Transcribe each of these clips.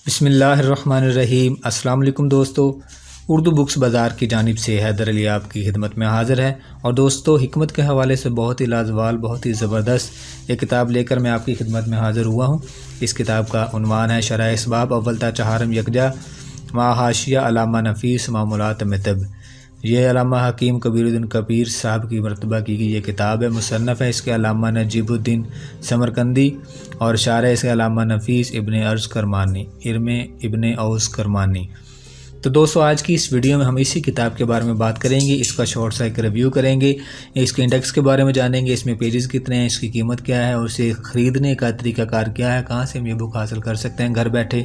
بسم اللہ الرحمن الرحیم۔ السلام علیکم دوستو، اردو بکس بازار کی جانب سے حیدر علی آپ کی خدمت میں حاضر ہے۔ اور دوستو، حکمت کے حوالے سے بہت ہی لازوال، بہت ہی زبردست ایک کتاب لے کر میں آپ کی خدمت میں حاضر ہوا ہوں۔ اس کتاب کا عنوان ہے شرح اسباب اول تا چہارم یکجا ما حاشیہ علامہ نفیس معمولات مطب۔ یہ علامہ حکیم کبیر الدین کبیر صاحب کی مرتبہ کی گئی یہ کتاب ہے۔ مصنف ہے اس کے علامہ نجیب الدین سمرقندی اور شارح اس کے علامہ نفیس ابن اوس کرمانی۔ تو دوستو، آج کی اس ویڈیو میں ہم اسی کتاب کے بارے میں بات کریں گے، اس کا شارٹ سا ایک ریویو کریں گے، اس کے انڈیکس کے بارے میں جانیں گے، اس میں پیجز کتنے ہیں، اس کی قیمت کیا ہے اور اسے خریدنے کا طریقہ کار کیا ہے، کہاں سے ہم یہ بک حاصل کر سکتے ہیں گھر بیٹھے۔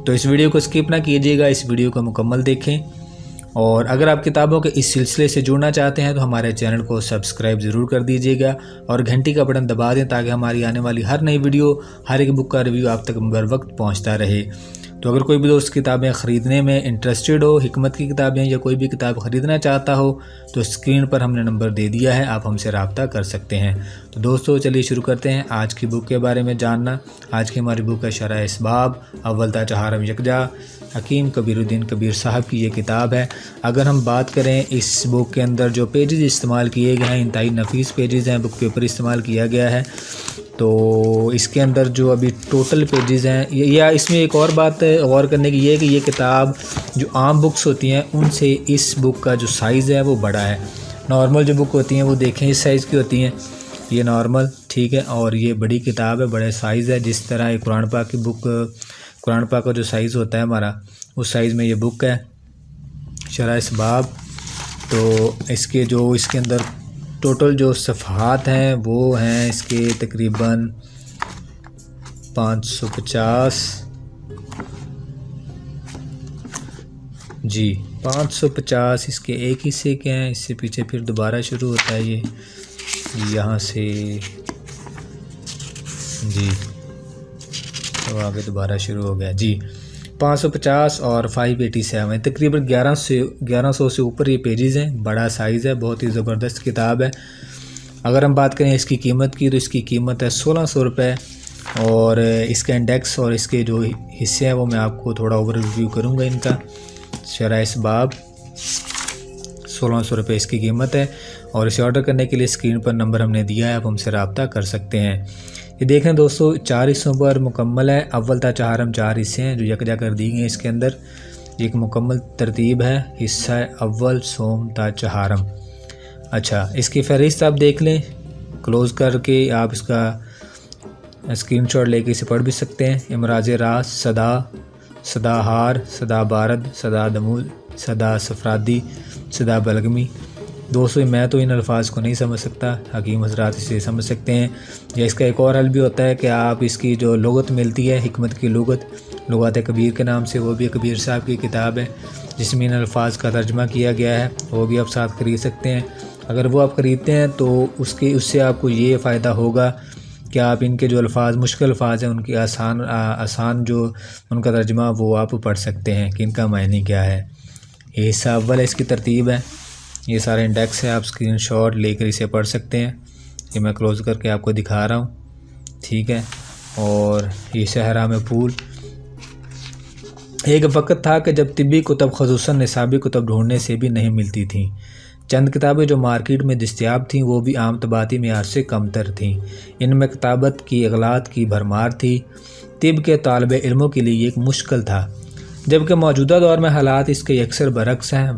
تو اس ویڈیو کو اسکپ نہ کیجیے گا، اس ویڈیو کو مکمل دیکھیں۔ اور اگر آپ کتابوں کے اس سلسلے سے جڑنا چاہتے ہیں تو ہمارے چینل کو سبسکرائب ضرور کر دیجیے گا اور گھنٹی کا بٹن دبا دیں تاکہ ہماری آنے والی ہر نئی ویڈیو، ہر ایک بک کا ریویو آپ تک بر وقت پہنچتا رہے۔ تو اگر کوئی بھی دوست کتابیں خریدنے میں انٹرسٹڈ ہو، حکمت کی کتابیں یا کوئی بھی کتاب خریدنا چاہتا ہو، تو اسکرین پر ہم نے نمبر دے دیا ہے، آپ ہم سے رابطہ کر سکتے ہیں۔ تو دوستو، چلیے شروع کرتے ہیں آج کی بک کے بارے میں جاننا۔ آج کی ہماری بک ہے شرح اسباب اول تا چہارم یکجا، حکیم کبیر الدین کبیر صاحب کی یہ کتاب ہے۔ اگر ہم بات کریں اس بک کے اندر جو پیجز استعمال کیے گئے ہیں، انتہائی نفیس پیجز ہیں، بک پیپر استعمال کیا گیا ہے۔ تو اس کے اندر جو ابھی ٹوٹل پیجز ہیں، یا اس میں ایک اور بات غور کرنے کی یہ ہے کہ یہ کتاب جو عام بکس ہوتی ہیں ان سے اس بک کا جو سائز ہے وہ بڑا ہے۔ نارمل جو بک ہوتی ہیں وہ دیکھیں اس سائز کی ہوتی ہیں، یہ نارمل، ٹھیک ہے، اور یہ بڑی کتاب ہے، بڑے سائز ہے۔ جس طرح یہ قرآن پاک کی بک، قرآن پاک کا جو سائز ہوتا ہے ہمارا، اس سائز میں یہ بک ہے شرح اسباب۔ تو اس کے اندر ٹوٹل جو صفحات ہیں وہ ہیں اس کے تقریباً 550 جی 550 اس کے ایک حصے کے ہیں، اس سے پیچھے پھر دوبارہ شروع ہوتا ہے یہ یہاں سے، جی تو آگے دوبارہ شروع ہو گیا جی 550 اور 587، تقریباً 1100 سے اوپر یہ پیجز ہیں، بڑا سائز ہے، بہت ہی زبردست کتاب ہے۔ اگر ہم بات کریں اس کی قیمت کی تو اس کی قیمت ہے 1600 روپے، اور اس کا انڈیکس اور اس کے جو حصے ہیں وہ میں آپ کو تھوڑا اوور ریویو کروں گا ان کا۔ شرح اسباب 1600 روپے اس کی قیمت ہے، اور اسے آرڈر کرنے کے لیے اسکرین پر نمبر ہم نے دیا ہے، آپ ہم سے رابطہ کر سکتے ہیں۔ یہ دیکھیں دوستو، 4 حصوں پر مکمل ہے، اول تا چہارم 4 حصے ہیں جو یکجا کر دی گئے ہیں۔ اس کے اندر ایک مکمل ترتیب ہے، حصہ اول سوم تا چہارم۔ اچھا، اس کی فہرست آپ دیکھ لیں کلوز کر کے، آپ اس کا اسکرین شاٹ لے کے اسے پڑھ بھی سکتے ہیں۔ امراض راز، صدا ہار، صدا بارد، صدا دمول، صدا سفرادی، صدا بلغمی۔ دوستو، میں تو ان الفاظ کو نہیں سمجھ سکتا، حکیم حضرات اسے سمجھ سکتے ہیں۔ یا اس کا ایک اور حل بھی ہوتا ہے کہ آپ اس کی جو لغت ملتی ہے، حکمت کی لغات کبیر کے نام سے، وہ بھی کبیر صاحب کی کتاب ہے جس میں ان الفاظ کا ترجمہ کیا گیا ہے، وہ بھی آپ ساتھ خرید سکتے ہیں۔ اگر وہ آپ خریدتے ہیں تو اس سے آپ کو یہ فائدہ ہوگا کہ آپ ان کے جو الفاظ، مشکل الفاظ ہیں، ان کی آسان جو ان کا ترجمہ وہ آپ پڑھ سکتے ہیں کہ ان کا معنی کیا ہے۔ یہ حصہ اول ہے، اس کی ترتیب ہے، یہ سارا انڈیکس ہے، آپ اسکرین شاٹ لے کر اسے پڑھ سکتے ہیں۔ یہ میں کلوز کر کے آپ کو دکھا رہا ہوں، ٹھیک ہے۔ اور یہ صحرا میں پھول۔ ایک وقت تھا کہ جب طبی کتب، خصوصاً نصابی کتب ڈھونڈنے سے بھی نہیں ملتی تھیں۔ چند کتابیں جو مارکیٹ میں دستیاب تھیں وہ بھی عام طباعتی معیار سے کم تر تھیں۔ ان میں کتابت کی اغلاط کی بھرمار تھی۔ طب کے طالب علموں کے لیے یہ ایک مشکل تھا، جبکہ موجودہ دور میں حالات اس کے اکثر برعکس ہیں۔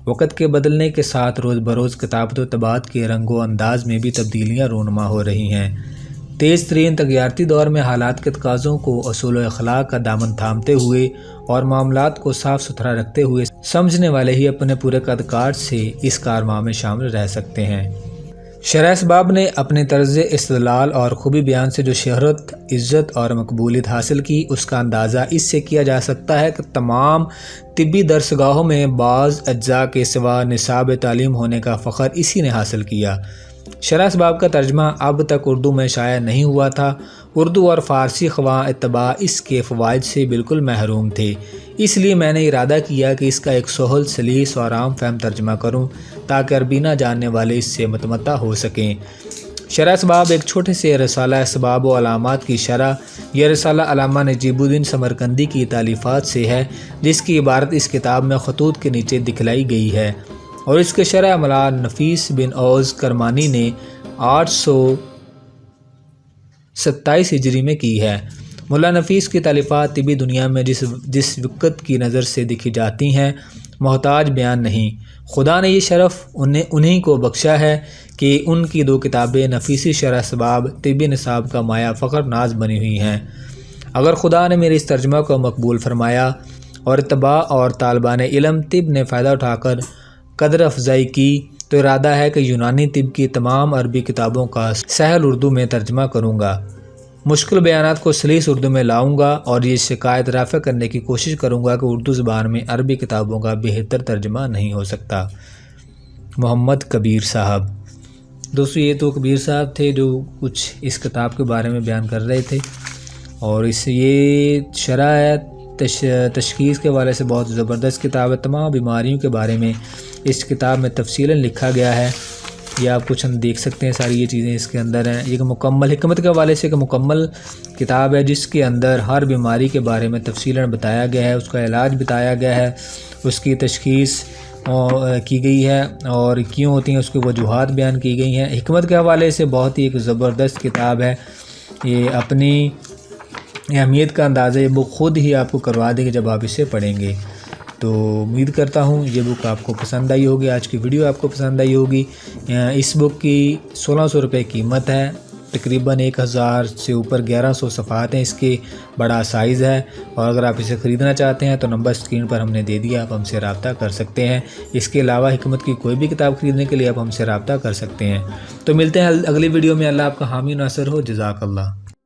وقت کے بدلنے کے ساتھ روز بروز کتابت و طباعت کے رنگ و انداز میں بھی تبدیلیاں رونما ہو رہی ہیں۔ تیز ترین تغیراتی دور میں حالات کے تقاضوں کو اصول و اخلاق کا دامن تھامتے ہوئے اور معاملات کو صاف ستھرا رکھتے ہوئے سمجھنے والے ہی اپنے پورے قدکار سے اس کارواں میں شامل رہ سکتے ہیں۔ شرح اسباب نے اپنے طرز استدلال اور خوبی بیان سے جو شہرت، عزت اور مقبولیت حاصل کی، اس کا اندازہ اس سے کیا جا سکتا ہے کہ تمام طبی درسگاہوں میں بعض اجزاء کے سوا نصاب تعلیم ہونے کا فخر اسی نے حاصل کیا۔ شرح اسباب کا ترجمہ اب تک اردو میں شائع نہیں ہوا تھا۔ اردو اور فارسی خواہ اتباع اس کے فوائد سے بالکل محروم تھے، اس لیے میں نے ارادہ کیا کہ اس کا ایک سہل، سلیس اور عام فہم ترجمہ کروں تاکہ عربی نہ جاننے والے اس سے متمتع ہو سکیں۔ شرح اسباب ایک چھوٹے سے رسالہ اسباب و علامات کی شرح۔ یہ رسالہ علامہ نجیب الدین سمرقندی کی تالیفات سے ہے، جس کی عبارت اس کتاب میں خطوط کے نیچے دکھلائی گئی ہے، اور اس کے شرح مولا نفیس بن اوز کرمانی نے 827 ہجری میں کی ہے۔ مولا نفیس کی تالیفات طبی دنیا میں جس وقت کی نظر سے دیکھی جاتی ہیں، محتاج بیان نہیں۔ خدا نے یہ شرف انہیں کو بخشا ہے کہ ان کی 2 کتابیں نفیسی شرح اسباب طبی نصاب کا مایہ فخر ناز بنی ہوئی ہیں۔ اگر خدا نے میرے اس ترجمہ کو مقبول فرمایا اور اتباع اور طالبان علم طب نے فائدہ اٹھا کر قدر افزائی کی، تو ارادہ ہے کہ یونانی طب کی تمام عربی کتابوں کا سہل اردو میں ترجمہ کروں گا، مشکل بیانات کو سلیس اردو میں لاؤں گا، اور یہ شکایت رافع کرنے کی کوشش کروں گا کہ اردو زبان میں عربی کتابوں کا بہتر ترجمہ نہیں ہو سکتا۔ محمد کبیر صاحب۔ دوستو، یہ تو کبیر صاحب تھے جو کچھ اس کتاب کے بارے میں بیان کر رہے تھے، اور یہ شرح ہے تشخیص کے حوالے سے بہت زبردست کتاب ہے۔ تمام بیماریوں کے بارے میں اس کتاب میں تفصیلاً لکھا گیا ہے۔ یہ آپ کچھ دیکھ سکتے ہیں، ساری یہ چیزیں اس کے اندر ہیں۔ یہ مکمل حکمت کے حوالے سے ایک مکمل کتاب ہے، جس کے اندر ہر بیماری کے بارے میں تفصیلاً بتایا گیا ہے، اس کا علاج بتایا گیا ہے، اس کی تشخیص کی گئی ہے، اور کیوں ہوتی ہیں اس کی وجوہات بیان کی گئی ہیں۔ حکمت کے حوالے سے بہت ہی ایک زبردست کتاب ہے۔ یہ اپنی اہمیت کا اندازہ یہ بک خود ہی آپ کو کروا دے گی جب آپ اسے پڑھیں گے۔ تو امید کرتا ہوں یہ بک آپ کو پسند آئی ہوگی، آج کی ویڈیو آپ کو پسند آئی ہوگی۔ اس بک کی 1600 روپے قیمت ہے، تقریباً 1000 سے اوپر 1100 صفحات ہیں اس کے، بڑا سائز ہے، اور اگر آپ اسے خریدنا چاہتے ہیں تو نمبر اسکرین پر ہم نے دے دیا، آپ ہم سے رابطہ کر سکتے ہیں۔ اس کے علاوہ حکمت کی کوئی بھی کتاب خریدنے کے لیے آپ ہم سے رابطہ کر سکتے ہیں۔ تو ملتے ہیں اگلی ویڈیو میں۔ اللہ آپ کا حامی و ناصر ہو۔ جزاک اللہ۔